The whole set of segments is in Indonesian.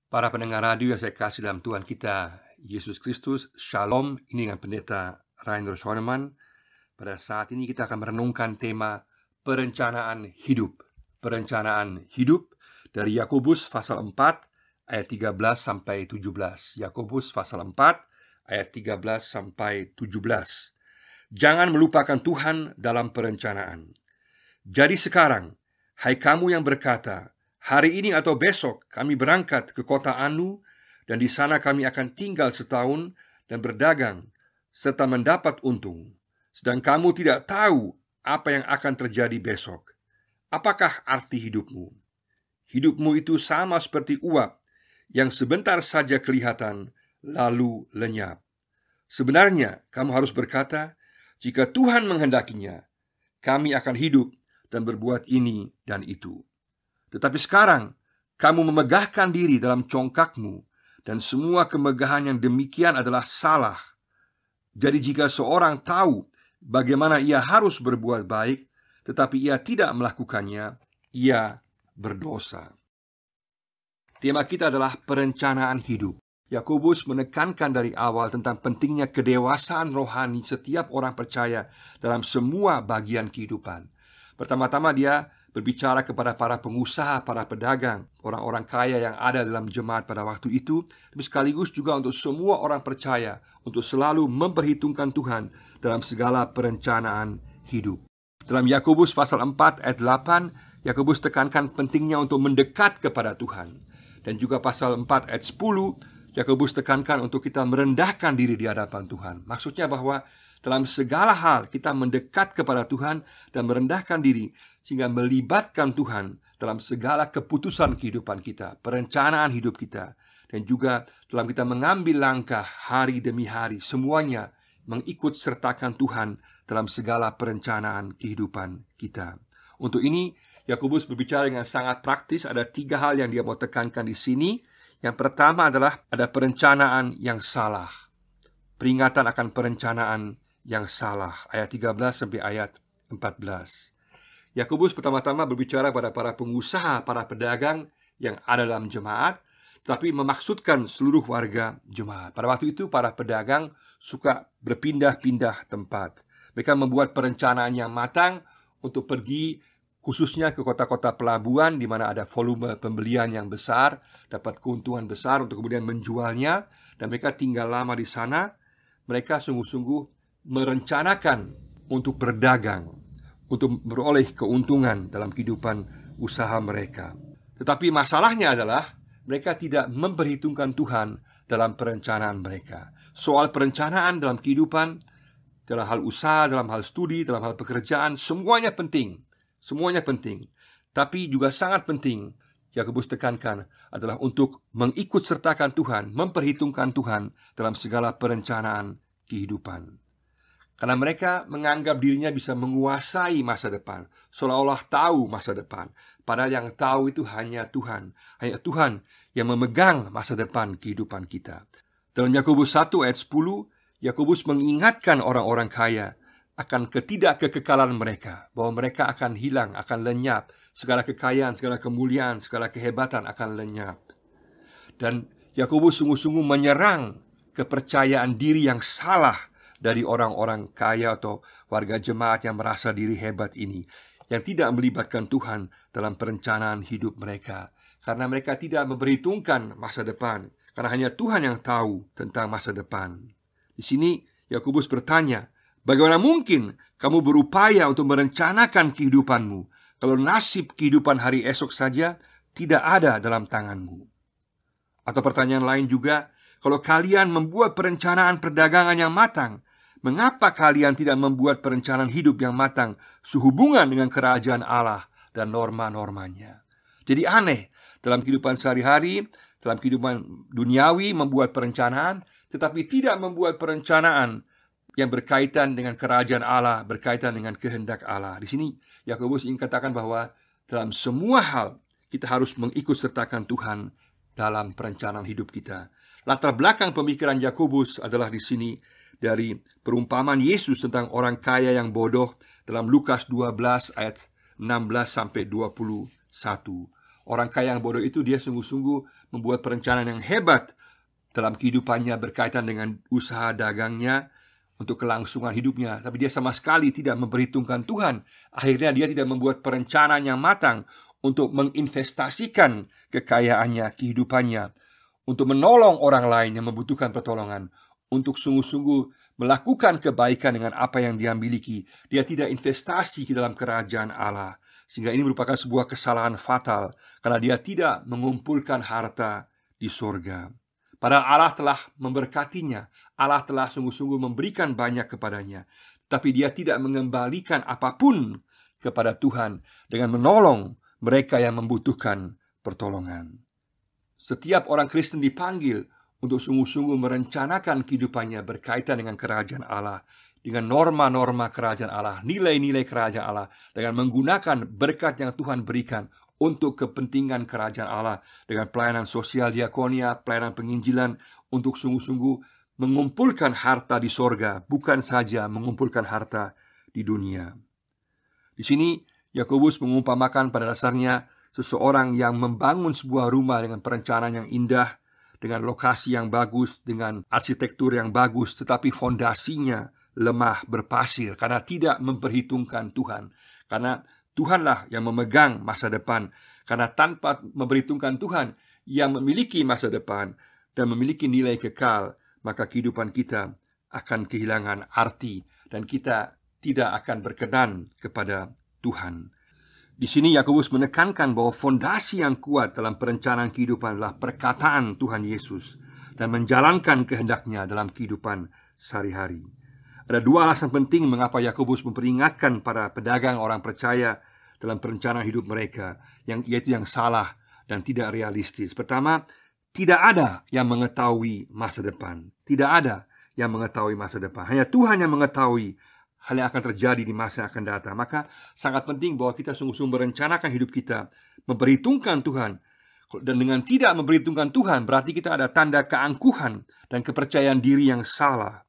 Para pendengar radio yang saya kasih dalam Tuhan kita Yesus Kristus, Shalom. Ini dengan pendeta Rainer Schoenemann. Pada saat ini kita akan merenungkan tema perencanaan hidup. Perencanaan hidup dari Yakobus pasal 4 ayat 13 sampai 17. Yakobus pasal 4 ayat 13 sampai 17. Jangan melupakan Tuhan dalam perencanaan. Jadi sekarang, hai kamu yang berkata, hari ini atau besok kami berangkat ke kota Anu, dan di sana kami akan tinggal setahun dan berdagang, serta mendapat untung. Sedang kamu tidak tahu apa yang akan terjadi besok. Apakah arti hidupmu? Hidupmu itu sama seperti uap yang sebentar saja kelihatan, lalu lenyap. Sebenarnya kamu harus berkata, jika Tuhan menghendakinya, kami akan hidup dan berbuat ini dan itu. Tetapi sekarang kamu memegahkan diri dalam congkakmu, dan semua kemegahan yang demikian adalah salah. Jadi jika seorang tahu bagaimana ia harus berbuat baik, tetapi ia tidak melakukannya, ia berdosa. Tema kita adalah perencanaan hidup. Yakobus menekankan dari awal tentang pentingnya kedewasaan rohani setiap orang percaya dalam semua bagian kehidupan. Pertama-tama dia berbicara kepada para pengusaha, para pedagang, orang-orang kaya yang ada dalam jemaat pada waktu itu, tapi sekaligus juga untuk semua orang percaya untuk selalu memperhitungkan Tuhan dalam segala perencanaan hidup. Dalam Yakobus pasal 4 ayat 8, Yakobus tekankan pentingnya untuk mendekat kepada Tuhan. Dan juga pasal 4 ayat 10, Yakobus tekankan untuk kita merendahkan diri di hadapan Tuhan. Maksudnya bahwa dalam segala hal kita mendekat kepada Tuhan dan merendahkan diri, sehingga melibatkan Tuhan dalam segala keputusan kehidupan kita, perencanaan hidup kita, dan juga dalam kita mengambil langkah hari demi hari, semuanya mengikut sertakan Tuhan dalam segala perencanaan kehidupan kita. Untuk ini Yakobus berbicara dengan sangat praktis. Ada 3 hal yang dia mau tekankan di sini. Yang pertama adalah ada perencanaan yang salah. Peringatan akan perencanaan yang salah. Ayat 13 sampai ayat 14. Yakobus pertama-tama berbicara pada para pengusaha, para pedagang yang ada dalam jemaat, tapi memaksudkan seluruh warga jemaat. Pada waktu itu para pedagang suka berpindah-pindah tempat. Mereka membuat perencanaan yang matang untuk pergi khususnya ke kota-kota pelabuhan di mana ada volume pembelian yang besar, dapat keuntungan besar untuk kemudian menjualnya, dan mereka tinggal lama di sana. Mereka sungguh-sungguh merencanakan untuk berdagang, untuk beroleh keuntungan dalam kehidupan usaha mereka. Tetapi masalahnya adalah mereka tidak memperhitungkan Tuhan dalam perencanaan mereka. Soal perencanaan dalam kehidupan, dalam hal usaha, dalam hal studi, dalam hal pekerjaan, semuanya penting. Semuanya penting. Tapi juga sangat penting, Yakobus tekankan, adalah untuk mengikut sertakan Tuhan, memperhitungkan Tuhan dalam segala perencanaan kehidupan. Karena mereka menganggap dirinya bisa menguasai masa depan, seolah-olah tahu masa depan. Padahal yang tahu itu hanya Tuhan. Hanya Tuhan yang memegang masa depan kehidupan kita. Dalam Yakobus 1 ayat 10, Yakobus mengingatkan orang-orang kaya akan ketidakkekekalan mereka, bahwa mereka akan hilang, akan lenyap. Segala kekayaan, segala kemuliaan, segala kehebatan akan lenyap. Dan Yakobus sungguh-sungguh menyerang kepercayaan diri yang salah dari orang-orang kaya atau warga jemaat yang merasa diri hebat ini, yang tidak melibatkan Tuhan dalam perencanaan hidup mereka, karena mereka tidak memperhitungkan masa depan, karena hanya Tuhan yang tahu tentang masa depan. Di sini Yakobus bertanya, bagaimana mungkin kamu berupaya untuk merencanakan kehidupanmu kalau nasib kehidupan hari esok saja tidak ada dalam tanganmu? Atau pertanyaan lain juga, kalau kalian membuat perencanaan perdagangan yang matang, mengapa kalian tidak membuat perencanaan hidup yang matang sehubungan dengan kerajaan Allah dan norma-normanya? Jadi aneh, dalam kehidupan sehari-hari, dalam kehidupan duniawi membuat perencanaan, tetapi tidak membuat perencanaan yang berkaitan dengan kerajaan Allah, berkaitan dengan kehendak Allah. Di sini Yakobus ingin katakan bahwa dalam semua hal kita harus mengikut sertakan Tuhan dalam perencanaan hidup kita. Latar belakang pemikiran Yakobus adalah di sini dari perumpamaan Yesus tentang orang kaya yang bodoh dalam Lukas 12 ayat 16 sampai 21. Orang kaya yang bodoh itu dia sungguh-sungguh membuat perencanaan yang hebat dalam kehidupannya berkaitan dengan usaha dagangnya untuk kelangsungan hidupnya, tapi dia sama sekali tidak memperhitungkan Tuhan. Akhirnya dia tidak membuat perencanaan yang matang untuk menginvestasikan kekayaannya, kehidupannya, untuk menolong orang lain yang membutuhkan pertolongan, untuk sungguh-sungguh melakukan kebaikan dengan apa yang dia miliki. Dia tidak investasi ke dalam kerajaan Allah, sehingga ini merupakan sebuah kesalahan fatal, karena dia tidak mengumpulkan harta di sorga. Padahal Allah telah memberkatinya, Allah telah sungguh-sungguh memberikan banyak kepadanya, tapi dia tidak mengembalikan apapun kepada Tuhan dengan menolong mereka yang membutuhkan pertolongan. Setiap orang Kristen dipanggil untuk sungguh-sungguh merencanakan kehidupannya berkaitan dengan kerajaan Allah, dengan norma-norma kerajaan Allah, nilai-nilai kerajaan Allah, dengan menggunakan berkat yang Tuhan berikan untuk kepentingan kerajaan Allah, dengan pelayanan sosial diakonia, pelayanan penginjilan, untuk sungguh-sungguh mengumpulkan harta di sorga, bukan saja mengumpulkan harta di dunia. Di sini Yakobus mengumpamakan pada dasarnya seseorang yang membangun sebuah rumah dengan perencanaan yang indah, dengan lokasi yang bagus, dengan arsitektur yang bagus, tetapi fondasinya lemah berpasir karena tidak memperhitungkan Tuhan. Karena Tuhanlah yang memegang masa depan. Karena tanpa memperhitungkan Tuhan yang memiliki masa depan dan memiliki nilai kekal, maka kehidupan kita akan kehilangan arti dan kita tidak akan berkenan kepada Tuhan. Di sini Yakobus menekankan bahwa fondasi yang kuat dalam perencanaan kehidupan adalah perkataan Tuhan Yesus dan menjalankan kehendaknya dalam kehidupan sehari-hari. Ada dua alasan penting mengapa Yakobus memperingatkan para pedagang orang percaya dalam perencanaan hidup mereka, yaitu yang salah dan tidak realistis. Pertama, tidak ada yang mengetahui masa depan. Tidak ada yang mengetahui masa depan. Hanya Tuhan yang mengetahui hal yang akan terjadi di masa yang akan datang. Maka sangat penting bahwa kita sungguh-sungguh merencanakan hidup kita, memperhitungkan Tuhan. Dan dengan tidak memperhitungkan Tuhan, berarti kita ada tanda keangkuhan dan kepercayaan diri yang salah.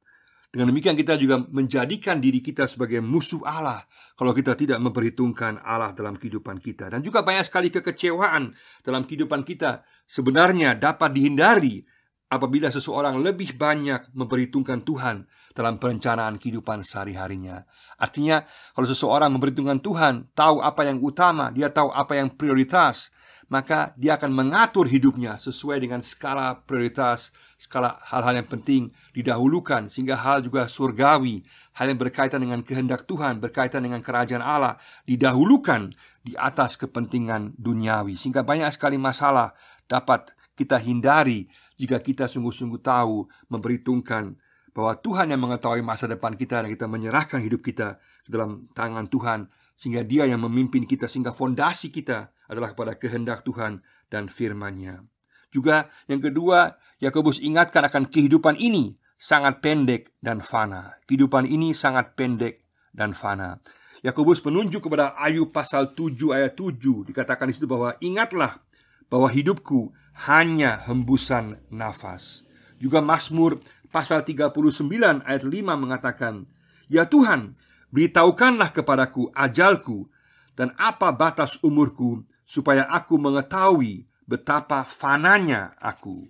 Dengan demikian kita juga menjadikan diri kita sebagai musuh Allah kalau kita tidak memperhitungkan Allah dalam kehidupan kita. Dan juga banyak sekali kekecewaan dalam kehidupan kita sebenarnya dapat dihindari apabila seseorang lebih banyak memperhitungkan Tuhan dalam perencanaan kehidupan sehari-harinya. Artinya, kalau seseorang memperhitungkan Tuhan, tahu apa yang utama, dia tahu apa yang prioritas, maka dia akan mengatur hidupnya sesuai dengan skala prioritas, skala hal-hal yang penting didahulukan, sehingga hal juga surgawi, hal yang berkaitan dengan kehendak Tuhan, berkaitan dengan kerajaan Allah, didahulukan di atas kepentingan duniawi. Sehingga banyak sekali masalah dapat kita hindari jika kita sungguh-sungguh tahu memperhitungkan bahwa Tuhan yang mengetahui masa depan kita, dan kita menyerahkan hidup kita ke dalam tangan Tuhan, sehingga Dia yang memimpin kita, sehingga fondasi kita adalah kepada kehendak Tuhan dan firman-Nya. Juga yang kedua, Yakobus ingatkan akan kehidupan ini sangat pendek dan fana. Kehidupan ini sangat pendek dan fana. Yakobus menunjuk kepada Ayub pasal 7 ayat 7, dikatakan di situ bahwa ingatlah bahwa hidupku hanya hembusan nafas. Juga Mazmur pasal 39 ayat 5 mengatakan, ya Tuhan, beritahukanlah kepadaku ajalku dan apa batas umurku, supaya aku mengetahui betapa fananya aku.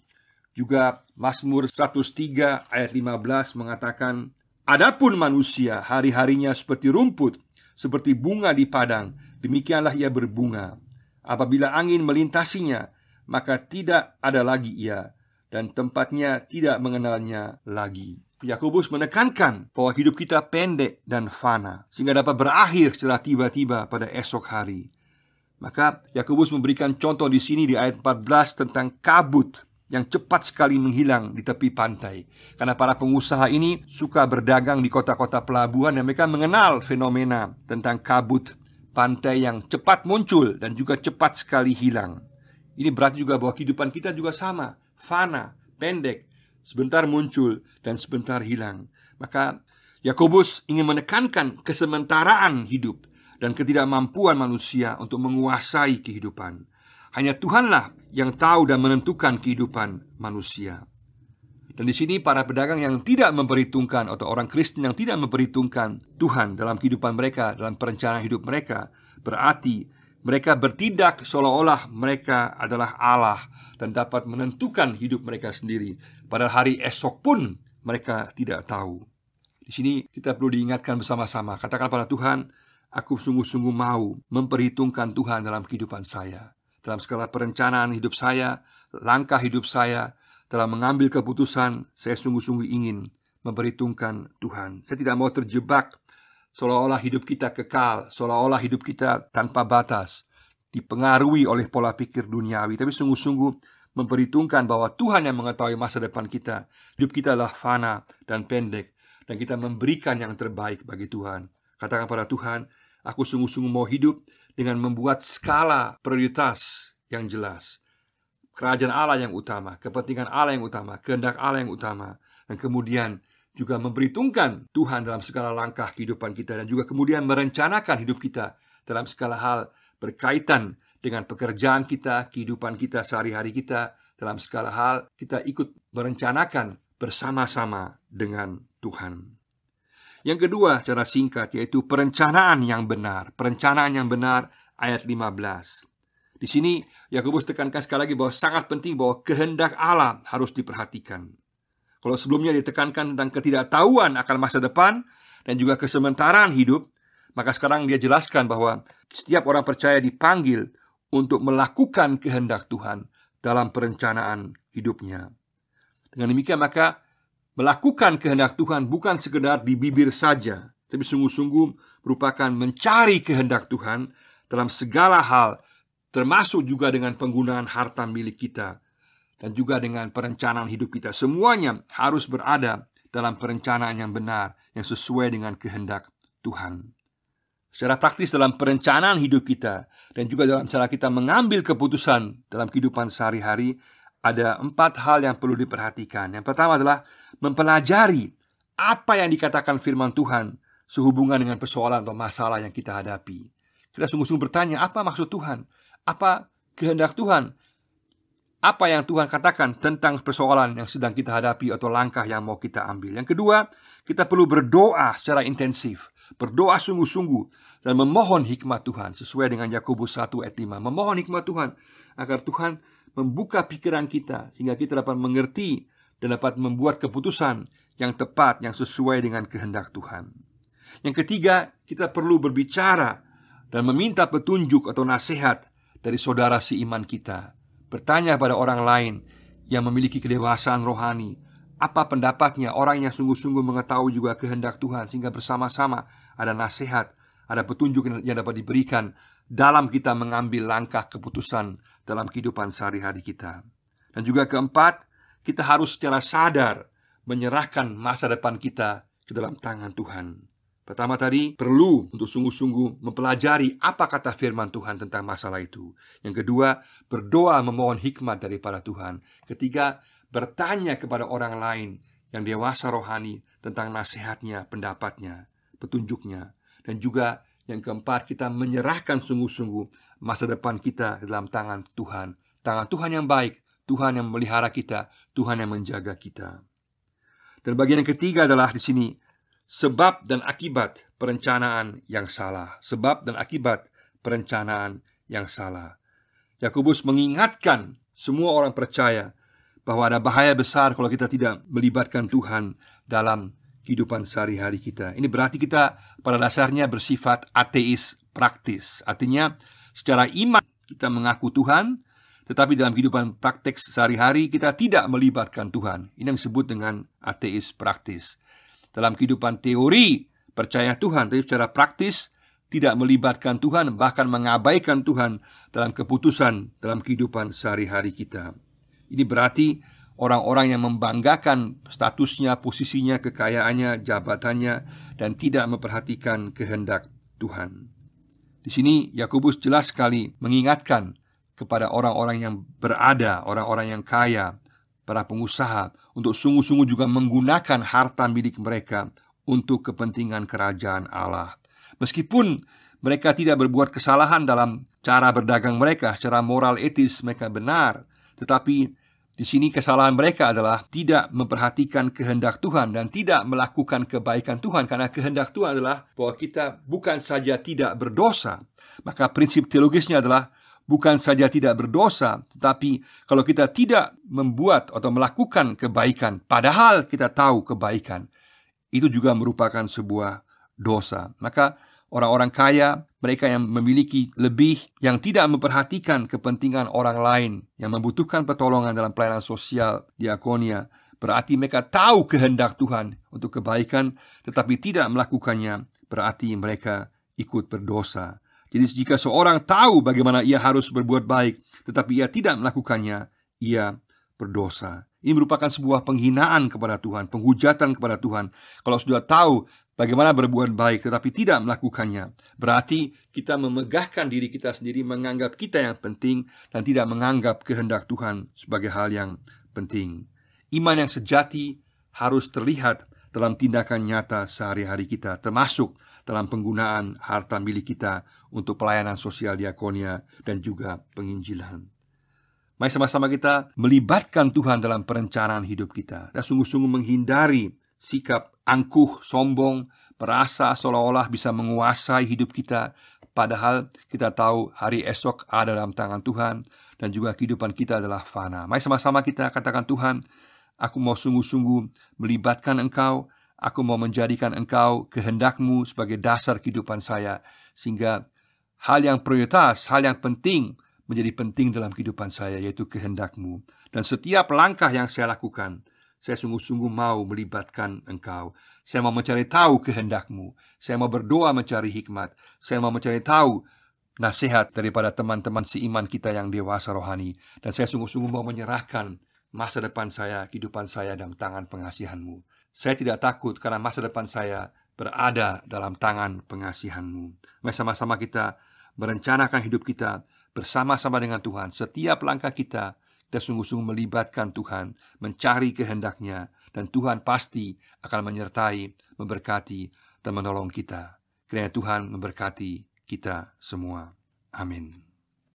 Juga Mazmur 103 ayat 15 mengatakan, adapun manusia hari-harinya seperti rumput, seperti bunga di padang, demikianlah ia berbunga. Apabila angin melintasinya, maka tidak ada lagi ia, dan tempatnya tidak mengenalnya lagi. Yakobus menekankan bahwa hidup kita pendek dan fana, sehingga dapat berakhir setelah tiba-tiba pada esok hari. Maka Yakobus memberikan contoh di sini di ayat 14 tentang kabut yang cepat sekali menghilang di tepi pantai. Karena para pengusaha ini suka berdagang di kota-kota pelabuhan, dan mereka mengenal fenomena tentang kabut pantai yang cepat muncul dan juga cepat sekali hilang. Ini berarti juga bahwa kehidupan kita juga sama, fana, pendek, sebentar muncul dan sebentar hilang. Maka Yakobus ingin menekankan kesementaraan hidup dan ketidakmampuan manusia untuk menguasai kehidupan. Hanya Tuhanlah yang tahu dan menentukan kehidupan manusia. Dan di sini para pedagang yang tidak memperhitungkan, atau orang Kristen yang tidak memperhitungkan Tuhan dalam kehidupan mereka, dalam perencanaan hidup mereka, berarti Mereka bertindak seolah-olah mereka adalah Allah dan dapat menentukan hidup mereka sendiri. Pada hari esok pun mereka tidak tahu. Di sini kita perlu diingatkan bersama-sama. Katakan pada Tuhan, aku sungguh-sungguh mau memperhitungkan Tuhan dalam kehidupan saya, dalam segala perencanaan hidup saya, langkah hidup saya. Dalam mengambil keputusan, saya sungguh-sungguh ingin memperhitungkan Tuhan. Saya tidak mau terjebak seolah-olah hidup kita kekal, seolah-olah hidup kita tanpa batas, dipengaruhi oleh pola pikir duniawi. Tapi sungguh-sungguh memperhitungkan bahwa Tuhan yang mengetahui masa depan kita. Hidup kita adalah fana dan pendek, dan kita memberikan yang terbaik bagi Tuhan. Katakan pada Tuhan, aku sungguh-sungguh mau hidup dengan membuat skala prioritas yang jelas. Kerajaan Allah yang utama, kepentingan Allah yang utama, kehendak Allah yang utama. Dan kemudian juga memperhitungkan Tuhan dalam segala langkah kehidupan kita. Dan juga kemudian merencanakan hidup kita dalam segala hal berkaitan dengan pekerjaan kita, kehidupan kita, sehari-hari kita. Dalam segala hal kita ikut merencanakan bersama-sama dengan Tuhan. Yang kedua, cara singkat, yaitu perencanaan yang benar. Perencanaan yang benar, ayat 15. Di sini Yakobus tekankan sekali lagi bahwa sangat penting bahwa kehendak Allah harus diperhatikan. Kalau sebelumnya ditekankan tentang ketidaktahuan akan masa depan dan juga kesementaraan hidup, maka sekarang dia jelaskan bahwa setiap orang percaya dipanggil untuk melakukan kehendak Tuhan dalam perencanaan hidupnya. Dengan demikian maka melakukan kehendak Tuhan bukan sekedar di bibir saja, tapi sungguh-sungguh merupakan mencari kehendak Tuhan dalam segala hal, termasuk juga dengan penggunaan harta milik kita dan juga dengan perencanaan hidup kita. Semuanya harus berada dalam perencanaan yang benar, yang sesuai dengan kehendak Tuhan. Secara praktis dalam perencanaan hidup kita dan juga dalam cara kita mengambil keputusan dalam kehidupan sehari-hari, ada 4 hal yang perlu diperhatikan. Yang pertama adalah mempelajari apa yang dikatakan firman Tuhan sehubungan dengan persoalan atau masalah yang kita hadapi. Kita sungguh-sungguh bertanya, apa maksud Tuhan? Apa kehendak Tuhan? Apa yang Tuhan katakan tentang persoalan yang sedang kita hadapi atau langkah yang mau kita ambil. Yang kedua, kita perlu berdoa secara intensif, berdoa sungguh-sungguh dan memohon hikmat Tuhan sesuai dengan Yakobus 1 ayat 5. Memohon hikmat Tuhan agar Tuhan membuka pikiran kita sehingga kita dapat mengerti dan dapat membuat keputusan yang tepat, yang sesuai dengan kehendak Tuhan. Yang ketiga, kita perlu berbicara dan meminta petunjuk atau nasihat dari saudara seiman kita. Bertanya pada orang lain yang memiliki kedewasaan rohani, apa pendapatnya, orang yang sungguh-sungguh mengetahui juga kehendak Tuhan, sehingga bersama-sama ada nasihat, ada petunjuk yang dapat diberikan dalam kita mengambil langkah keputusan dalam kehidupan sehari-hari kita. Dan juga keempat, kita harus secara sadar menyerahkan masa depan kita ke dalam tangan Tuhan. Pertama tadi, perlu untuk sungguh-sungguh mempelajari apa kata firman Tuhan tentang masalah itu. Yang kedua, berdoa memohon hikmat daripada Tuhan. Ketiga, bertanya kepada orang lain yang dewasa rohani tentang nasihatnya, pendapatnya, petunjuknya. Dan juga yang keempat, kita menyerahkan sungguh-sungguh masa depan kita dalam tangan Tuhan. Tangan Tuhan yang baik, Tuhan yang memelihara kita, Tuhan yang menjaga kita. Dan bagian yang ketiga adalah di sini, sebab dan akibat perencanaan yang salah. Sebab dan akibat perencanaan yang salah. Yakobus mengingatkan semua orang percaya bahwa ada bahaya besar kalau kita tidak melibatkan Tuhan dalam kehidupan sehari-hari kita. Ini berarti kita pada dasarnya bersifat ateis praktis. Artinya secara iman kita mengaku Tuhan, tetapi dalam kehidupan praktek sehari-hari kita tidak melibatkan Tuhan. Ini yang disebut dengan ateis praktis. Dalam kehidupan teori percaya Tuhan, tapi secara praktis tidak melibatkan Tuhan, bahkan mengabaikan Tuhan dalam keputusan dalam kehidupan sehari-hari kita. Ini berarti orang-orang yang membanggakan statusnya, posisinya, kekayaannya, jabatannya, dan tidak memperhatikan kehendak Tuhan. Di sini Yakobus jelas sekali mengingatkan kepada orang-orang yang berada, orang-orang yang kaya, para pengusaha, untuk sungguh-sungguh juga menggunakan harta milik mereka untuk kepentingan kerajaan Allah. Meskipun mereka tidak berbuat kesalahan dalam cara berdagang mereka, secara moral etis mereka benar, tetapi Di sini kesalahan mereka adalah tidak memperhatikan kehendak Tuhan dan tidak melakukan kebaikan Tuhan, karena kehendak Tuhan adalah bahwa kita bukan saja tidak berdosa. Maka prinsip teologisnya adalah bukan saja tidak berdosa, tetapi kalau kita tidak membuat atau melakukan kebaikan padahal kita tahu kebaikan, itu juga merupakan sebuah dosa. Maka orang-orang kaya, mereka yang memiliki lebih, yang tidak memperhatikan kepentingan orang lain yang membutuhkan pertolongan dalam pelayanan sosial diakonia, berarti mereka tahu kehendak Tuhan untuk kebaikan tetapi tidak melakukannya, berarti mereka ikut berdosa. Jadi jika seorang tahu bagaimana ia harus berbuat baik tetapi ia tidak melakukannya, ia berdosa. Ini merupakan sebuah penghinaan kepada Tuhan, penghujatan kepada Tuhan. Kalau sudah tahu bagaimana berbuat baik tetapi tidak melakukannya, berarti kita memegahkan diri kita sendiri, menganggap kita yang penting dan tidak menganggap kehendak Tuhan sebagai hal yang penting. Iman yang sejati harus terlihat dalam tindakan nyata sehari-hari kita, termasuk dalam penggunaan harta milik kita untuk pelayanan sosial diakonia dan juga penginjilan. Mari sama-sama kita melibatkan Tuhan dalam perencanaan hidup kita dan sungguh-sungguh menghindari sikap angkuh, sombong, merasa seolah-olah bisa menguasai hidup kita, padahal kita tahu hari esok ada dalam tangan Tuhan dan juga kehidupan kita adalah fana. Mari sama-sama kita katakan, Tuhan, aku mau sungguh-sungguh melibatkan Engkau, aku mau menjadikan Engkau kehendak-Mu sebagai dasar kehidupan saya, sehingga hal yang prioritas, hal yang penting menjadi penting dalam kehidupan saya, yaitu kehendak-Mu. Dan setiap langkah yang saya lakukan, saya sungguh-sungguh mau melibatkan Engkau. Saya mau mencari tahu kehendak-Mu. Saya mau berdoa mencari hikmat. Saya mau mencari tahu nasihat daripada teman-teman seiman kita yang dewasa rohani. Dan saya sungguh-sungguh mau menyerahkan masa depan saya, kehidupan saya dalam tangan pengasihan-Mu. Saya tidak takut karena masa depan saya berada dalam tangan pengasihan-Mu. Mari sama-sama kita merencanakan hidup kita bersama-sama dengan Tuhan. Setiap langkah kita sungguh-sungguh melibatkan Tuhan, mencari kehendak-Nya, dan Tuhan pasti akan menyertai, memberkati, dan menolong kita. Kiranya Tuhan memberkati kita semua. Amin.